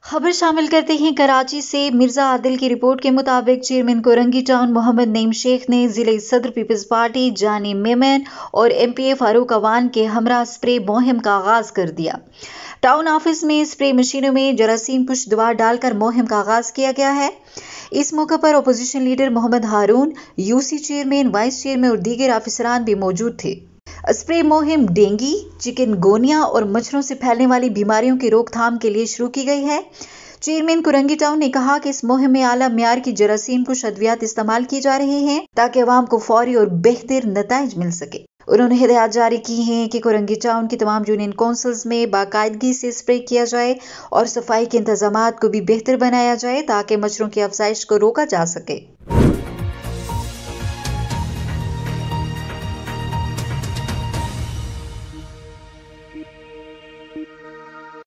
खबर शामिल करते हैं कराची से। मिर्जा आदिल की रिपोर्ट के मुताबिक चेयरमैन कोरंगी टाउन मोहम्मद नईम शेख ने जिले सदर पीपल्स पार्टी जानी मेमन और एमपीए फारूक अवान के हमरा स्प्रे मुहिम का आगाज कर दिया। टाउन ऑफिस में स्प्रे मशीनों में जरासीम पुश दवा डालकर मुहिम का आगाज किया गया है। इस मौके पर अपोजिशन लीडर मोहम्मद हारून, यूसी चेयरमैन, वाइस चेयरमैन और दीगर अफसरान भी मौजूद थे। स्प्रे मुहिम डेंगू, चिकनगोनिया और मच्छरों से फैलने वाली बीमारियों की रोकथाम के लिए शुरू की गई है। चेयरमैन कोरंगी टाउन ने कहा कि इस मुहिम में आला म्यार की जरासीम कुश अद्वियात इस्तेमाल की जा रही हैं ताकि अवाम को फौरी और बेहतर नताइज मिल सके। उन्होंने हिदायत जारी की हैं कि कोरंगी टाउन की तमाम यूनियन काउंसिल्स में बाकायदगी से स्प्रे किया जाए और सफाई के इंतजामात को भी बेहतर बनाया जाए ताकि मच्छरों की अफजाइश को रोका जा सके।